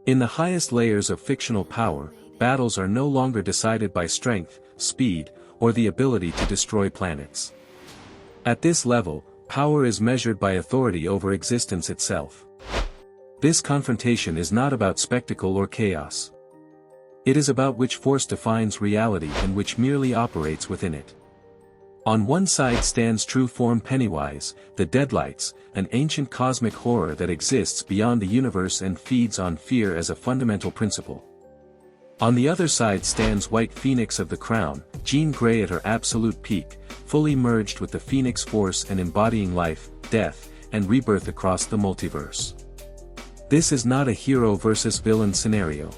In the highest layers of fictional power, battles are no longer decided by strength, speed, or the ability to destroy planets. At this level, power is measured by authority over existence itself. This confrontation is not about spectacle or chaos. It is about which force defines reality and which merely operates within it. On one side stands true Form Pennywise, the Deadlights, an ancient cosmic horror that exists beyond the universe and feeds on fear as a fundamental principle. On the other side stands White Phoenix of the Crown, Jean Grey at her absolute peak, fully merged with the Phoenix Force and embodying life, death, and rebirth across the multiverse. This is not a hero versus villain scenario.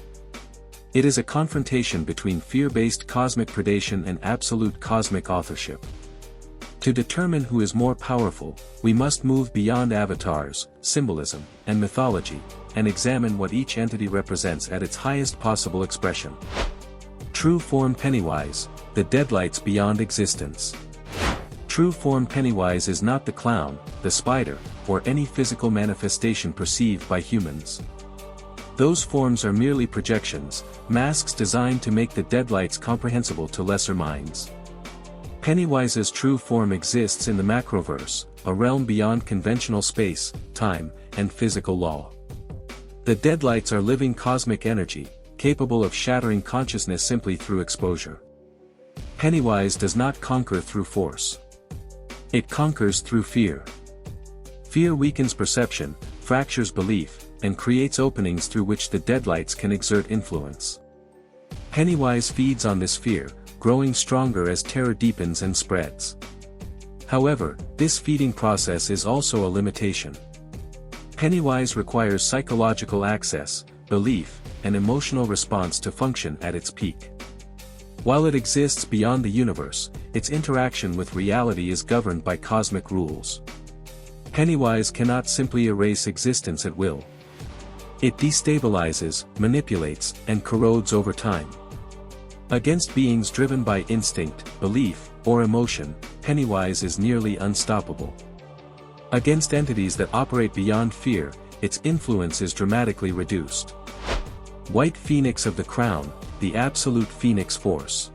It is a confrontation between fear-based cosmic predation and absolute cosmic authorship. To determine who is more powerful, we must move beyond avatars, symbolism, and mythology, and examine what each entity represents at its highest possible expression. True Form Pennywise, the Deadlights beyond existence. True Form Pennywise is not the clown, the spider, or any physical manifestation perceived by humans. Those forms are merely projections, masks designed to make the Deadlights comprehensible to lesser minds. Pennywise's true form exists in the Macroverse, a realm beyond conventional space, time, and physical law. The Deadlights are living cosmic energy, capable of shattering consciousness simply through exposure. Pennywise does not conquer through force. It conquers through fear. Fear weakens perception, fractures belief, and creates openings through which the Deadlights can exert influence. Pennywise feeds on this fear, growing stronger as terror deepens and spreads. However, this feeding process is also a limitation. Pennywise requires psychological access, belief, and emotional response to function at its peak. While it exists beyond the universe, its interaction with reality is governed by cosmic rules. Pennywise cannot simply erase existence at will. It destabilizes, manipulates, and corrodes over time. Against beings driven by instinct, belief, or emotion, Pennywise is nearly unstoppable. Against entities that operate beyond fear, its influence is dramatically reduced. White Phoenix of the Crown, the absolute Phoenix Force.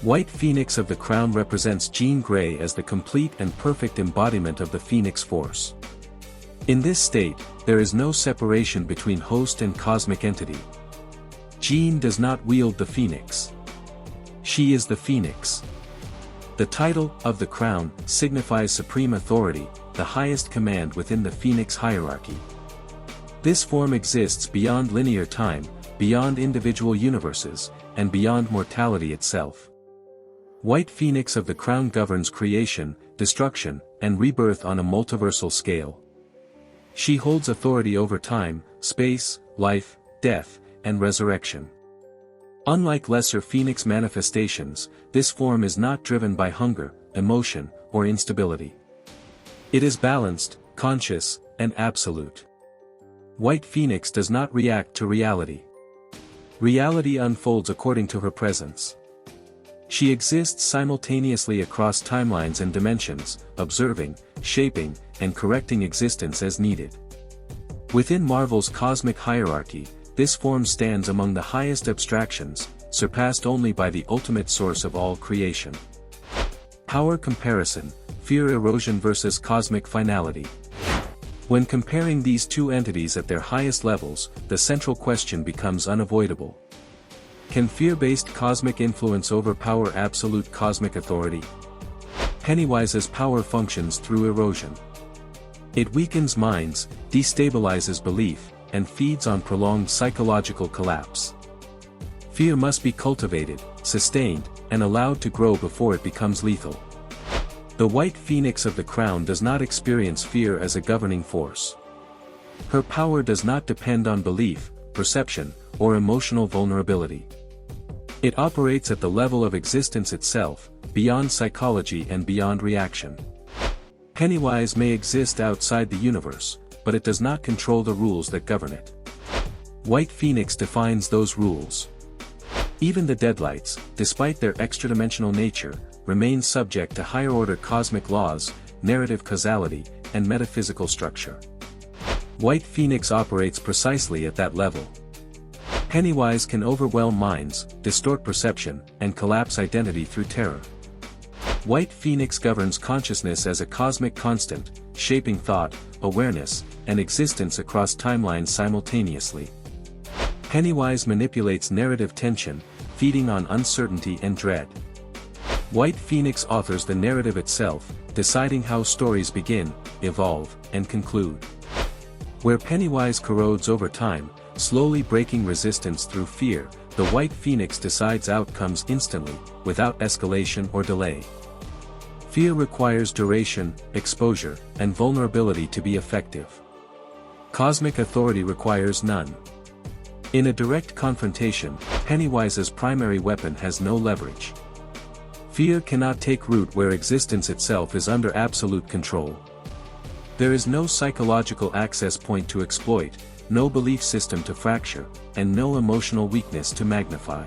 White Phoenix of the Crown represents Jean Grey as the complete and perfect embodiment of the Phoenix Force. In this state, there is no separation between host and cosmic entity. Jean does not wield the Phoenix. She is the Phoenix. The title of the Crown signifies supreme authority, the highest command within the Phoenix hierarchy. This form exists beyond linear time, beyond individual universes, and beyond mortality itself. White Phoenix of the Crown governs creation, destruction, and rebirth on a multiversal scale. She holds authority over time, space, life, death, and resurrection. Unlike lesser Phoenix manifestations, this form is not driven by hunger, emotion, or instability. It is balanced, conscious, and absolute. White Phoenix does not react to reality. Reality unfolds according to her presence. She exists simultaneously across timelines and dimensions, observing, shaping, and correcting existence as needed. Within Marvel's cosmic hierarchy, this form stands among the highest abstractions, surpassed only by the ultimate source of all creation. Power comparison, fear erosion versus cosmic finality. When comparing these two entities at their highest levels, the central question becomes unavoidable. Can fear-based cosmic influence overpower absolute cosmic authority? Pennywise's power functions through erosion. It weakens minds, destabilizes belief, and feeds on prolonged psychological collapse. Fear must be cultivated, sustained, and allowed to grow before it becomes lethal. The White Phoenix of the Crown does not experience fear as a governing force. Her power does not depend on belief, perception, or emotional vulnerability. It operates at the level of existence itself, beyond psychology and beyond reaction. Pennywise may exist outside the universe, but it does not control the rules that govern it. White Phoenix defines those rules. Even the Deadlights, despite their extra-dimensional nature, remain subject to higher-order cosmic laws, narrative causality, and metaphysical structure. White Phoenix operates precisely at that level. Pennywise can overwhelm minds, distort perception, and collapse identity through terror. White Phoenix governs consciousness as a cosmic constant, shaping thought, awareness, and existence across timelines simultaneously. Pennywise manipulates narrative tension, feeding on uncertainty and dread. White Phoenix authors the narrative itself, deciding how stories begin, evolve, and conclude. Where Pennywise corrodes over time, slowly breaking resistance through fear, the White Phoenix decides outcomes instantly, without escalation or delay. Fear requires duration, exposure, and vulnerability to be effective. Cosmic authority requires none. In a direct confrontation, Pennywise's primary weapon has no leverage. Fear cannot take root where existence itself is under absolute control. There is no psychological access point to exploit, no belief system to fracture, and no emotional weakness to magnify.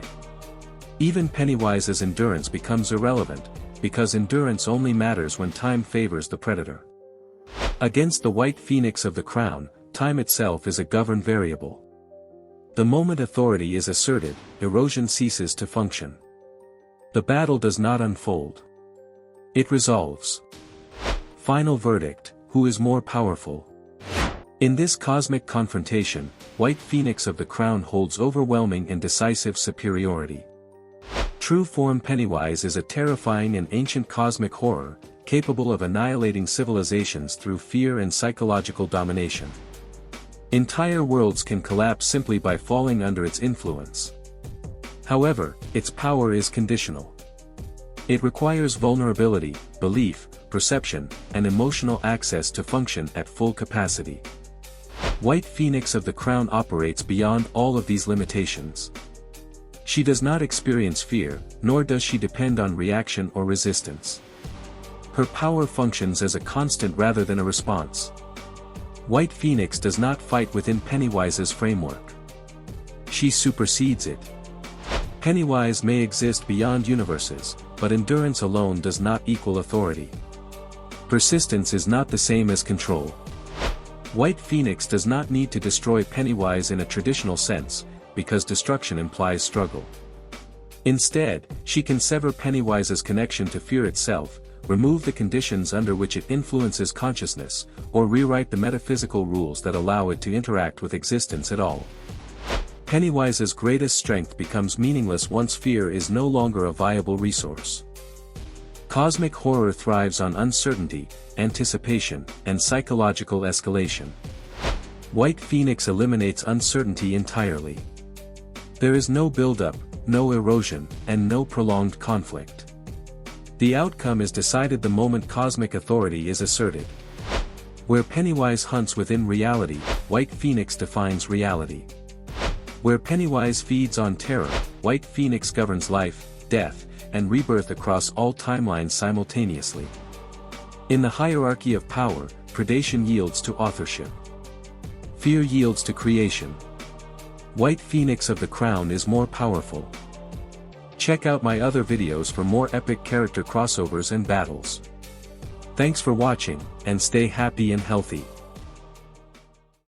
Even Pennywise's endurance becomes irrelevant, because endurance only matters when time favors the predator. Against the White Phoenix of the Crown, time itself is a governed variable. The moment authority is asserted, erosion ceases to function. The battle does not unfold. It resolves. Final verdict: who is more powerful? In this cosmic confrontation, White Phoenix of the Crown holds overwhelming and decisive superiority. True Form Pennywise is a terrifying and ancient cosmic horror, capable of annihilating civilizations through fear and psychological domination. Entire worlds can collapse simply by falling under its influence. However, its power is conditional. It requires vulnerability, belief, perception, and emotional access to function at full capacity. White Phoenix of the Crown operates beyond all of these limitations. She does not experience fear, nor does she depend on reaction or resistance. Her power functions as a constant rather than a response. White Phoenix does not fight within Pennywise's framework. She supersedes it. Pennywise may exist beyond universes, but endurance alone does not equal authority. Persistence is not the same as control. White Phoenix does not need to destroy Pennywise in a traditional sense, because destruction implies struggle. Instead, she can sever Pennywise's connection to fear itself, remove the conditions under which it influences consciousness, or rewrite the metaphysical rules that allow it to interact with existence at all. Pennywise's greatest strength becomes meaningless once fear is no longer a viable resource. Cosmic horror thrives on uncertainty, anticipation, and psychological escalation. White Phoenix eliminates uncertainty entirely. There is no buildup, no erosion, and no prolonged conflict. The outcome is decided the moment cosmic authority is asserted. Where Pennywise hunts within reality, White Phoenix defines reality. Where Pennywise feeds on terror, White Phoenix governs life, death, and rebirth across all timelines simultaneously. In the hierarchy of power, predation yields to authorship. Fear yields to creation. White Phoenix of the Crown is more powerful. Check out my other videos for more epic character crossovers and battles. Thanks for watching, and stay happy and healthy.